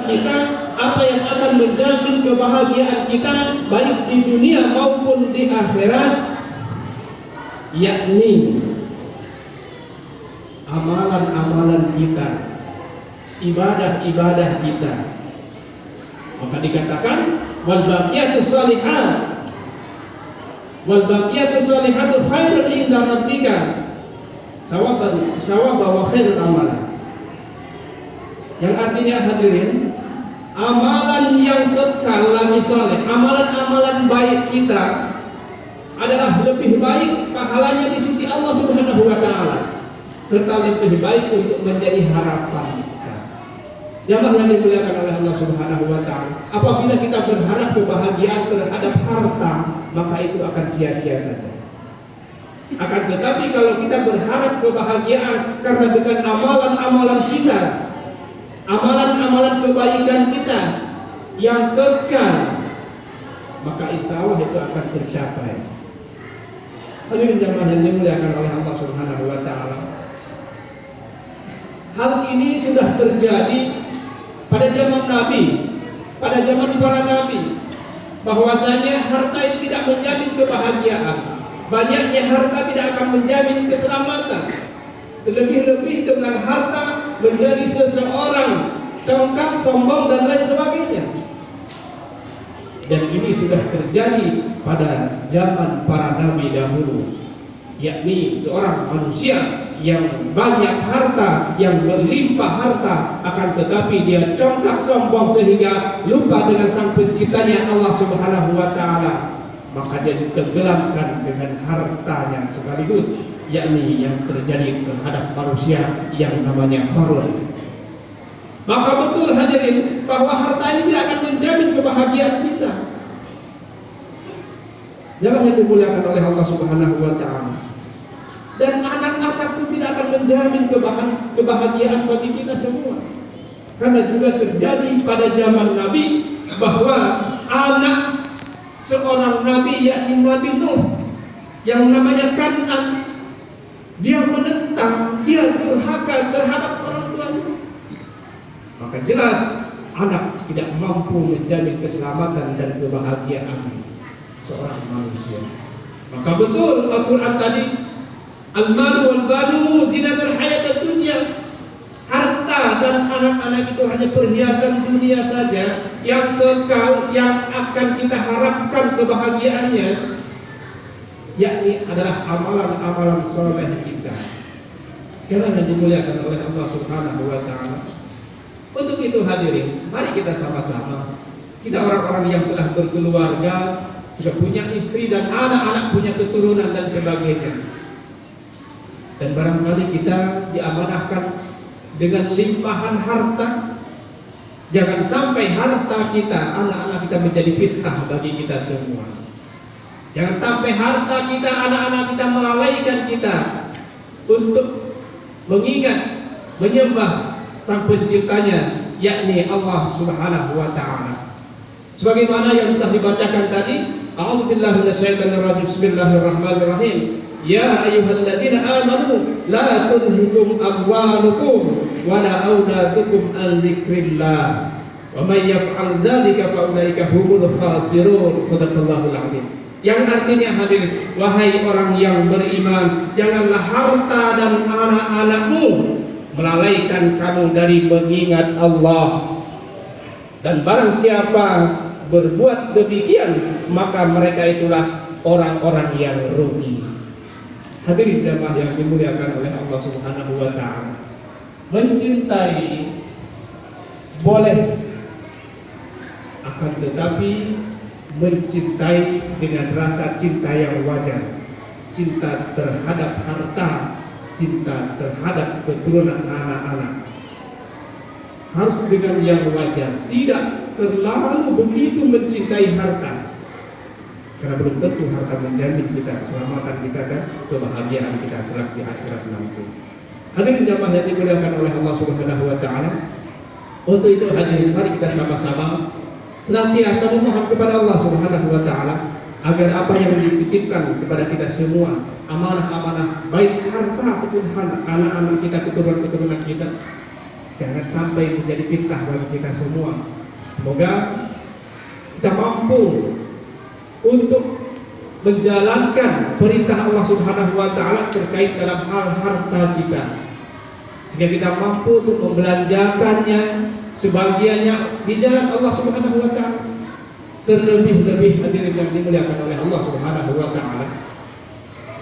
kita, apa yang akan menjamin kebahagiaan kita baik di dunia maupun di akhirat, yakni amalan-amalan kita, ibadah-ibadah kita. Maka dikatakan wal baqiyatus shalihatu khairun inda rabbika sawaban wa khairul amalan. Yang artinya hadirin, amalan yang kekal lagi saleh, amalan-amalan baik kita adalah lebih baik pahalanya di sisi Allah Subhanahu wa taala, serta lebih baik untuk menjadi harapan kita. Jamaah yang dimuliakan oleh Allah Subhanahu wa taala, apabila kita berharap kebahagiaan terhadap harta, maka itu akan sia-sia saja. Akan tetapi kalau kita berharap kebahagiaan karena dengan amalan-amalan kita, amalan-amalan kebaikan kita yang kekal, maka insya Allah itu akan tercapai. Hadirin jamaah yang dimuliakan oleh Allah Subhanahu wa taala, hal ini sudah terjadi pada zaman Nabi, pada zaman para nabi, bahwasanya harta itu tidak menjamin kebahagiaan. Banyaknya harta tidak akan menjamin keselamatan. Lebih-lebih dengan harta menjadi seseorang congkak, sombong dan lain sebagainya. Dan ini sudah terjadi pada zaman para nabi dahulu, yakni seorang manusia yang banyak harta, yang berlimpah harta, akan tetapi dia congkak, sombong sehingga lupa dengan sang penciptanya Allah Subhanahu wa taala. Maka dia ditenggelamkan dengan hartanya sekaligus, yakni yang terjadi terhadap manusia yang namanya Qarun. Maka betul hadirin bahwa harta ini tidak akan menjamin kebahagiaan kita. Jangan yang dimuliakan oleh Allah Subhanahu wa taala. Dan anak-anak itu tidak akan menjamin kebahagiaan bagi kita semua. Karena juga terjadi pada zaman Nabi bahwa anak seorang nabi, yakni Nabi Nuh, yang namanya Kan'an, dia menentang, dia durhaka terhadap orang tuanya. Maka jelas anak tidak mampu menjamin keselamatan dan kebahagiaan seorang manusia. Maka betul Al-Quran tadi, al-malu wal banu zinatul hayatid dunya. Harta dan anak-anak itu hanya perhiasan dunia saja yang kekal, yang akan kita harapkan kebahagiaannya, yakni adalah amalan-amalan soleh kita. Karena dimuliakan oleh Allah Subhanahu wa taala. Untuk itu hadirin, mari kita sama-sama, kita orang-orang yang telah berkeluarga, sudah punya istri dan anak-anak, punya keturunan dan sebagainya. Dan barangkali kita diamanahkan dengan limpahan harta. Jangan sampai harta kita, anak-anak kita menjadi fitnah bagi kita semua. Jangan sampai harta kita, anak-anak kita melalaikan kita untuk mengingat, menyembah sang penciptanya, yakni Allah Subhanahu wa taala. Sebagaimana yang telah dibacakan tadi, a'udzubillahi minasyaitonirrajim, bismillahirrahmanirrahim. Ya ayyuhalladzina amanu la tulhikum amwalukum wala auladukum an dzikrillah wa may yaf'al dzalika fa ulaika humul khasirun. Shadaqallahul adzim. Yang artinya hadirin, wahai orang yang beriman, janganlah harta dan anak-anakmu melalaikan kamu dari mengingat Allah. Dan barang siapa berbuat demikian, maka mereka itulah orang-orang yang rugi. Hadirin jamaah yang dimuliakan oleh Allah Subhanahu wa taala, mencintai boleh, akan tetapi mencintai dengan rasa cinta yang wajar. Cinta terhadap harta, cinta terhadap keturunan anak-anak harus dengan yang wajar, tidak terlalu begitu mencintai harta. Karena belum tentu harta menjamin kita keselamatan kita dan kebahagiaan kita kelak di akhirat nanti. Hadirin jamaah yang dimuliakan oleh Allah Subhanahu wa taala. Untuk itu hadirin, mari kita sama-sama senantiasa memohon kepada Allah Subhanahu wa taala agar apa yang dititipkan kepada kita semua, amanah-amanah baik harta ataupun anak-anak kita, keturunan-keturunan kita, jangan sampai menjadi fitnah bagi kita semua. Semoga kita mampu untuk menjalankan perintah Allah Subhanahu wa taala terkait dalam hal harta kita, sehingga kita mampu untuk membelanjakannya sebagiannya di jalan Allah Subhanahu wa taala. Terlebih-lebih hadirin yang dimuliakan oleh Allah Subhanahu wa taala,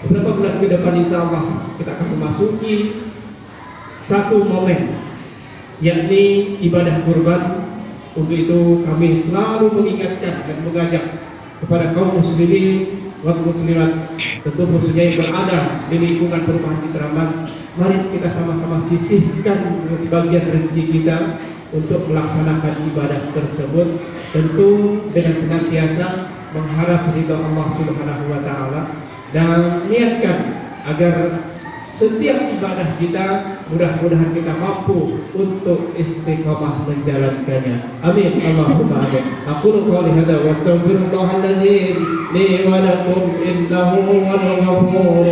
beberapa bulan ke depan insyaallah kita akan memasuki satu momen, yakni ibadah kurban. Untuk itu kami selalu mengingatkan dan mengajak kepada kaum muslimin dan muslimat, tentu khususnya yang berada di lingkungan perumahan Citra Mas, mari kita sama-sama sisihkan sebagian rezeki kita untuk melaksanakan ibadah tersebut, tentu dengan senantiasa mengharap ridha Allah Subhanahu wa taala, dan niatkan agar setiap ibadah kita mudah-mudahan kita mampu untuk istiqamah menjalankannya. Amin. Allahumma amin. Aqulu qawli hadza wa astaghfirullahal ladzim li wa lakum innahu huwal ghafurur